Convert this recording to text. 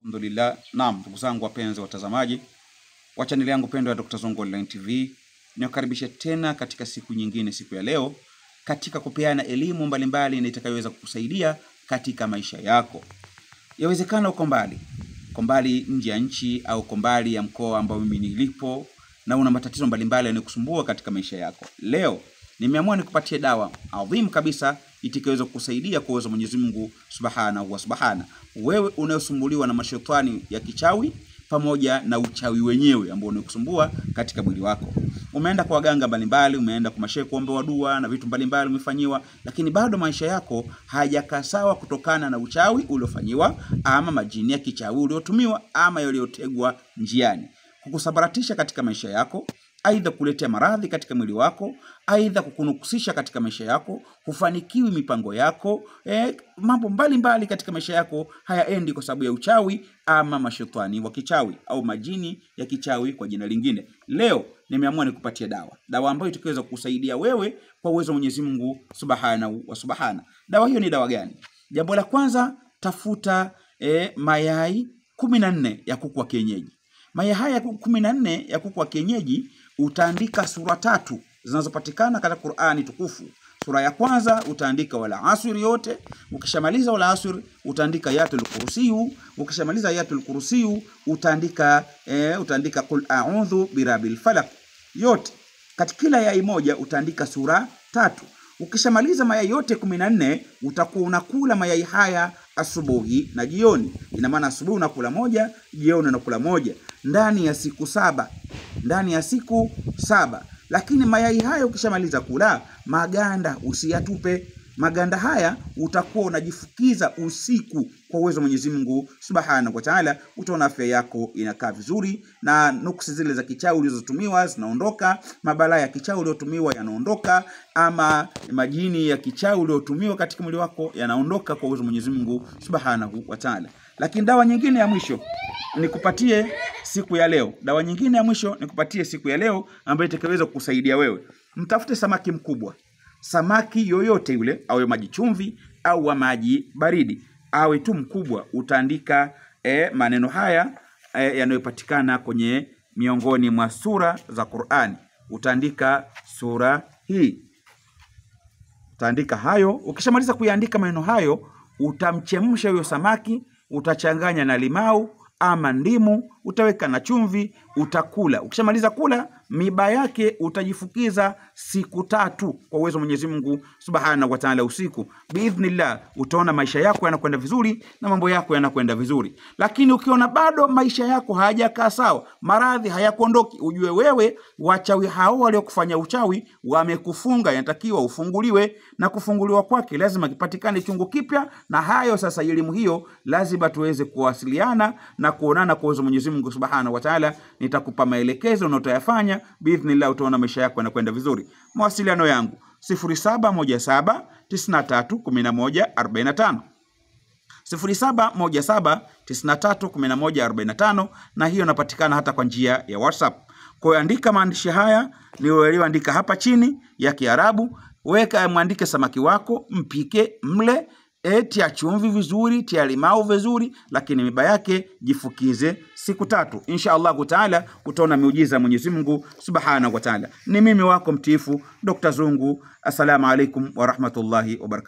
Alhamdulillah. Naam, ndugu zangu wapenzi watazamaji wa channel yangu pendwa ya Dr. Zungu Online TV, ninakukaribisha tena katika siku nyingine, siku ya leo, katika kupeana elimu mbalimbali na itakayoweza kukusaidia katika maisha yako. Yawezekana uko mbali nje ya nchi au uko mbali ya mkoa ambao mimi nilipo na una matatizo mbalimbali yanayokusumbua katika maisha yako. Leo nimeamua nikupatie dawa adhimu kabisa itakayoweza kukusaidia kwa uwezo wa Mwenyezi Mungu Subhanahu wa Subhana. Wewe unayosumbuliwa na mashaitani ya kichawi pamoja na uchawi wenyewe ambao unakusumbua katika mwili wako. Umeenda kwa waganga mbalimbali, umeenda kwa mashehe kuombewa dua na vitu mbalimbali umefanyiwa, lakini bado maisha yako hayajakaa sawa kutokana na uchawi uliofanyiwa ama majini ya kichawi uliotumiwa ama yaliyotegwa njiani kukusabaratisha katika maisha yako, aidha kuletea maradhi katika mwili wako, aidha kukunukusisha katika maisha yako, hufanikiwi mipango yako, mambo mbalimbali katika maisha yako hayaendi kwa sababu ya uchawi ama mashaitani wa kichawi au majini ya kichawi kwa jina lingine. Leo nimeamua nikupatie dawa ambayo itakayoweza kukusaidia wewe kwa uwezo wa Mwenyezi Mungu Subhanahu wa Subhana. Dawa hiyo ni dawa gani? Jambo la kwanza, tafuta mayai 14 ya kuku wa kienyeji. Mayai haya 14 ya kuku wa kienyeji utaandika sura 3 zinazopatikana katika Qur'ani tukufu. Sura ya kwanza utaandika wala asri yote, ukishamaliza wala asri utaandika ayatul kursiyu, ukishamaliza ayatul kursiyu utaandika qul a'udhu birabbil falaq yote. Katika kila yai moja utaandika sura 3. Ukishamaliza mayai yote 14 utakuwa unakula mayai haya asubuhi na jioni. Ina maana asubuhi unakula moja, jioni unakula moja ndani ya siku 7. Ndani ya siku 7. Lakini mayai haya ukishamaliza kula, maganda usiyatupe. Maganda haya utakuwa unajifukiza usiku kwa uwezo wa Mwenyezi Mungu Subhanahu wa Ta'ala. Utaona afya yako inakaa vizuri na nuksi zile za kichawi ulizotumiwa zinaondoka, mabalaa ya kichawi uliotumiwa yanaondoka, ama majini ya kichawi uliotumiwa katika mwili wako yanaondoka kwa uwezo wa Mwenyezi Mungu Subhanahu wa Ta'ala. Lakini dawa nyingine ya mwisho nikupatie siku ya leo. Dawa nyingine ya mwisho nikupatie siku ya leo ambayo itakayoweza kukusaidia wewe. Mtafute samaki mkubwa. Samaki yoyote yule, awe maji chumvi au wa maji baridi, awe tu mkubwa. Utaandika maneno haya yanayopatikana kwenye miongoni mwa sura za Qur'ani. Utaandika sura hii. Utaandika hayo. Ukishamaliza kuyaandika maneno hayo, utamchemsha huyo samaki, utachanganya na limau ama ndimu, utaweka na chumvi, utakula. Ukishamaliza kula, miba yake utajifukiza siku 3 kwa uwezo wa Mwenyezi Mungu Subhanahu wa Ta'ala usiku. Biidhnillah utaona maisha yako yanakwenda vizuri na mambo yako yanakwenda vizuri. Lakini ukiona bado maisha yako hayajakaa sawa, maradhi hayakuondoki, ujue wewe wachawi hao waliokufanya uchawi wamekufunga, yanatakiwa ufunguliwe, na kufunguliwa kwake lazima kipatikane chungu kipya. Na hayo sasa, elimu hiyo lazima tuweze kuwasiliana na kuonana kwa uwezo wa Mwenyezi Mungu Subhanahu wa Ta'ala. Nitakupa maelekezo na utayafanya, biidhnillah utaona maisha yako yanakwenda vizuri. Mawasiliano yangu 0717 93 11 45, 0717 93 11 45, na hiyo inapatikana hata kwa njia ya WhatsApp. Kwa hiyo andika maandishi haya niliyoandika hapa chini ya Kiarabu, weka muandike samaki wako, mpike, mle, tia chumvi vizuri, tia limau vizuri, lakini miba yake jifukize siku 3. Inshallah Taala utaona miujiza Mwenyezi Mungu Subhanahu wa Ta'ala. Ni mimi wako mtiifu Dr. Zungu. Assalamu alaikum wa rahmatullahi wa barakatuh.